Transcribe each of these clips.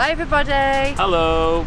Hi everybody! Hello!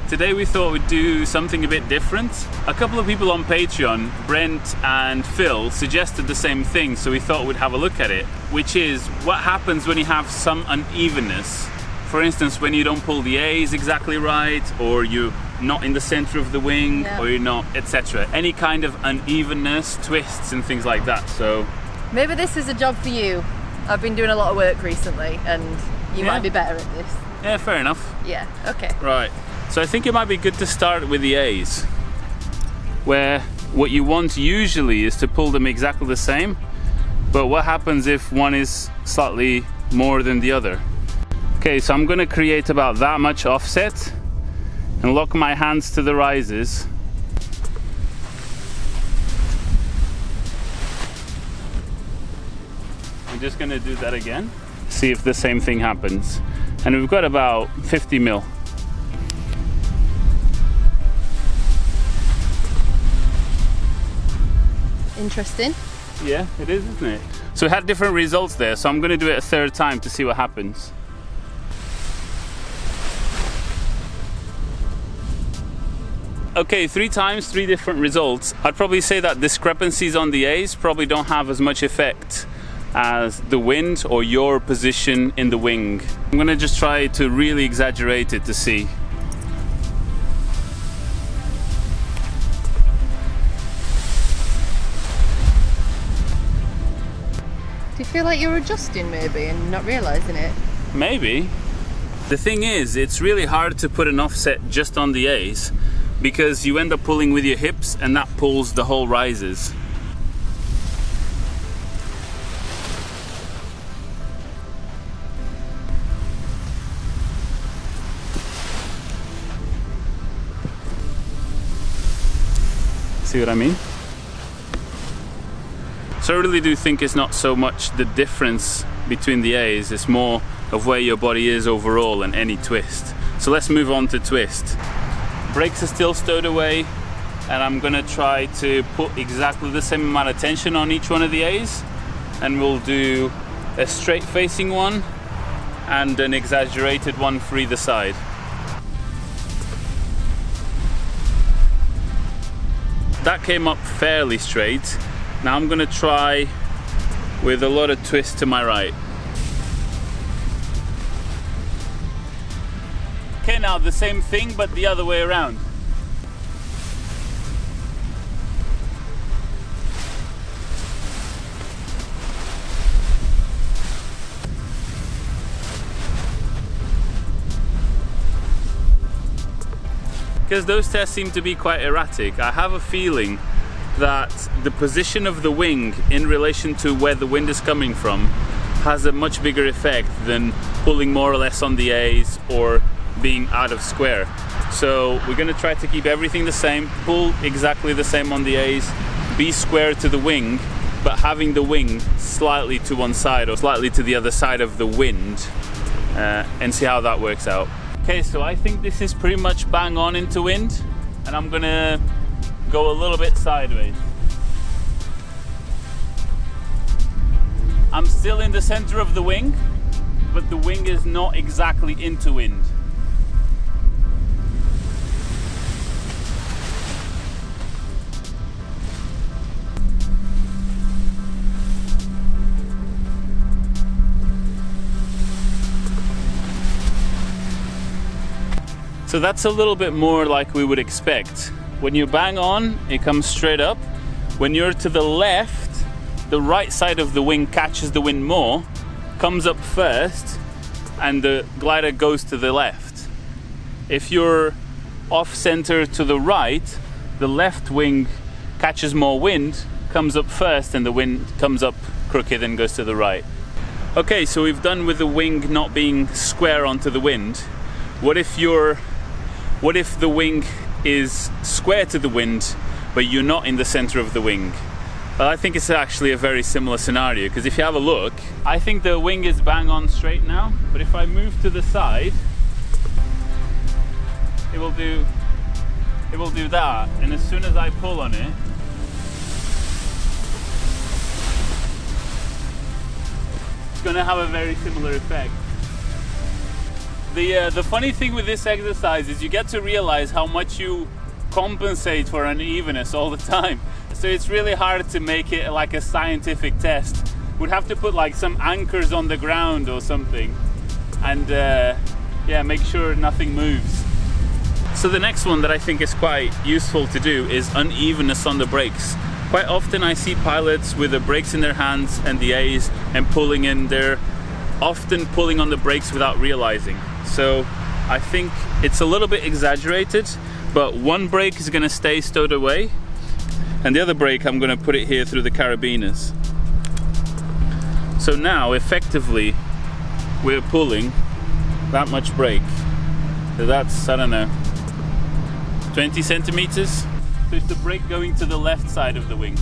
Today we thought we'd do something a bit different. A couple of people on Patreon, Brent and Phil, suggested the same thing, so we thought we'd have a look at it, which is what happens when you have some unevenness. For instance, when you don't pull the A's exactly right, or you're not in the center of the wing, or you're not, etc. Any kind of unevenness, twists and things like that. So maybe this is a job for you. I've been doing a lot of work recently and you might be better at this. Yeah, fair enough. Yeah, okay. Right, so I think it might be good to start with the A's, where what you want usually is to pull them exactly the same, but what happens if one is slightly more than the other? Okay, so I'm gonna create about that much offset and lock my hands to the rises. I'm just gonna do that again, see if the same thing happens. And we've got about 50 mil. Interesting. Yeah, it is, isn't it? So we had different results there, so I'm gonna do it a third time to see what happens. Okay, 3 times, 3 different results. I'd probably say that discrepancies on the A's probably don't have as much effect as the wind or your position in the wing. I'm gonna just try to really exaggerate it to see. Do you feel like you're adjusting maybe and not realising it? Maybe. The thing is, it's really hard to put an offset just on the A's because you end up pulling with your hips and that pulls the whole rises. See what I mean? So I really do think it's not so much the difference between the A's, it's more of where your body is overall and any twist. So let's move on to twist. Brakes are still stowed away and I'm gonna try to put exactly the same amount of tension on each one of the A's, and we'll do a straight facing one and an exaggerated one for either side. That came up fairly straight. Now I'm gonna try with a lot of twist to my right. Okay, now the same thing but the other way around. Because those tests seem to be quite erratic, I have a feeling that the position of the wing in relation to where the wind is coming from has a much bigger effect than pulling more or less on the A's or being out of square. So we're going to try to keep everything the same, pull exactly the same on the A's, be square to the wing, but having the wing slightly to one side or slightly to the other side of the wind, and see how that works out. Okay, so I think this is pretty much bang on into wind, and I'm gonna go a little bit sideways. I'm still in the center of the wing, but the wing is not exactly into wind. So that's a little bit more like we would expect. When you bang on, it comes straight up. When you're to the left, the right side of the wing catches the wind more, comes up first, and the glider goes to the left. If you're off center to the right, the left wing catches more wind, comes up first, and the wind comes up crooked and goes to the right. Okay, so we've done with the wing not being square onto the wind. What if the wing is square to the wind, but you're not in the center of the wing? Well, I think it's actually a very similar scenario, because if you have a look, I think the wing is bang on straight now, but if I move to the side, it will do that, and as soon as I pull on it, it's going to have a very similar effect. The funny thing with this exercise is you get to realize how much you compensate for unevenness all the time. So it's really hard to make it like a scientific test. We'd have to put like some anchors on the ground or something, and yeah, make sure nothing moves. So the next one that I think is quite useful to do is unevenness on the brakes. Quite often I see pilots with the brakes in their hands and the A's and pulling in. They're often pulling on the brakes without realizing. So I think it's a little bit exaggerated, but one brake is going to stay stowed away, and the other brake I'm going to put it here through the carabiners. So now effectively we're pulling that much brake. So that's, I don't know, 20 centimeters. So it's the brake going to the left side of the wing.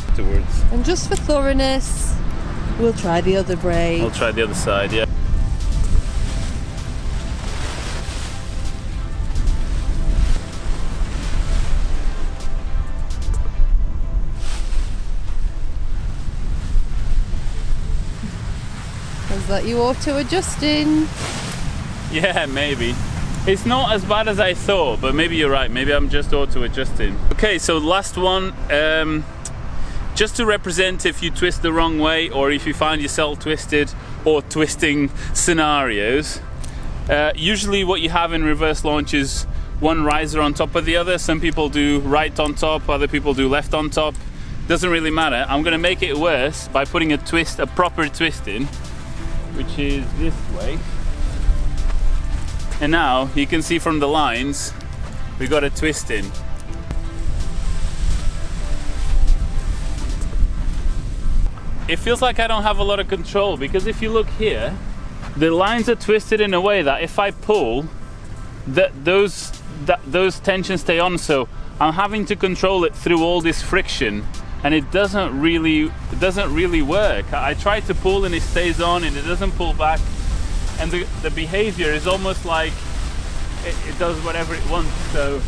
Afterwards. And just for thoroughness, we'll try the other brake. We'll try the other side, yeah. Is that you auto-adjusting? Yeah, maybe. It's not as bad as I thought, but maybe you're right. Maybe I'm just auto-adjusting. Okay, so last one. Just to represent if you twist the wrong way, or if you find yourself twisted or twisting scenarios. Usually what you have in reverse launch is one riser on top of the other. Some people do right on top, other people do left on top. Doesn't really matter. I'm going to make it worse by putting a proper twist in, which is this way. And now you can see from the lines we got a twist in. It feels like I don't have a lot of control, because if you look here, the lines are twisted in a way that if I pull, those tensions stay on. So I'm having to control it through all this friction, and it doesn't really work. I try to pull and it stays on and it doesn't pull back, and the behavior is almost like it does whatever it wants. So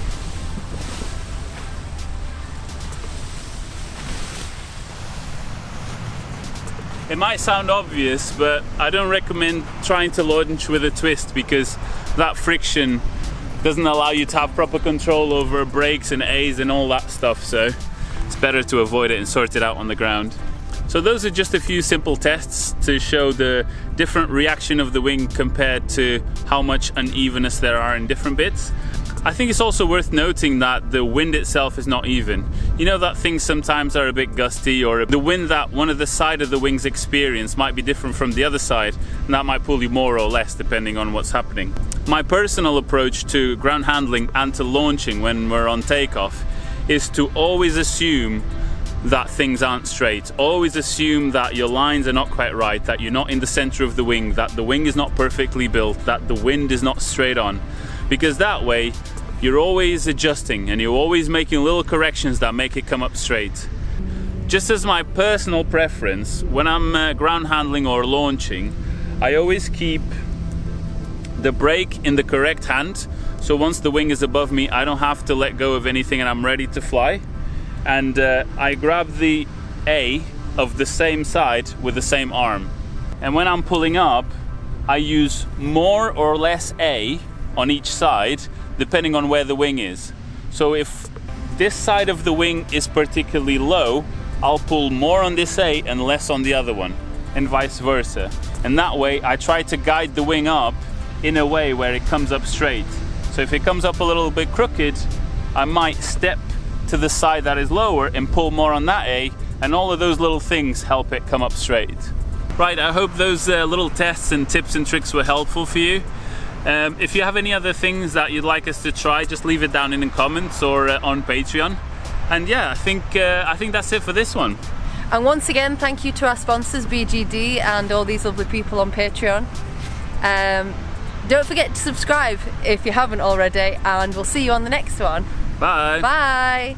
it might sound obvious, but I don't recommend trying to launch with a twist, because that friction doesn't allow you to have proper control over brakes and A's and all that stuff. So it's better to avoid it and sort it out on the ground. So those are just a few simple tests to show the different reaction of the wing compared to how much unevenness there are in different bits. I think it's also worth noting that the wind itself is not even. You know that things sometimes are a bit gusty, or the wind that one of the side of the wings experience might be different from the other side, and that might pull you more or less depending on what's happening. My personal approach to ground handling and to launching when we're on takeoff is to always assume that things aren't straight. Always assume that your lines are not quite right, that you're not in the center of the wing, that the wing is not perfectly built, that the wind is not straight on. Because that way, you're always adjusting and you're always making little corrections that make it come up straight. Just as my personal preference, when I'm ground handling or launching, I always keep the brake in the correct hand. So once the wing is above me, I don't have to let go of anything and I'm ready to fly. And I grab the A of the same side with the same arm. And when I'm pulling up, I use more or less A on each side, depending on where the wing is. So if this side of the wing is particularly low, I'll pull more on this A and less on the other one, and vice versa. And that way I try to guide the wing up in a way where it comes up straight. So if it comes up a little bit crooked, I might step to the side that is lower and pull more on that A, and all of those little things help it come up straight. Right, I hope those little tests and tips and tricks were helpful for you. If you have any other things that you'd like us to try, just leave it down in the comments or on Patreon. And yeah, I think that's it for this one. And once again, thank you to our sponsors, BGD, and all these lovely people on Patreon. Don't forget to subscribe if you haven't already, and we'll see you on the next one. Bye. Bye.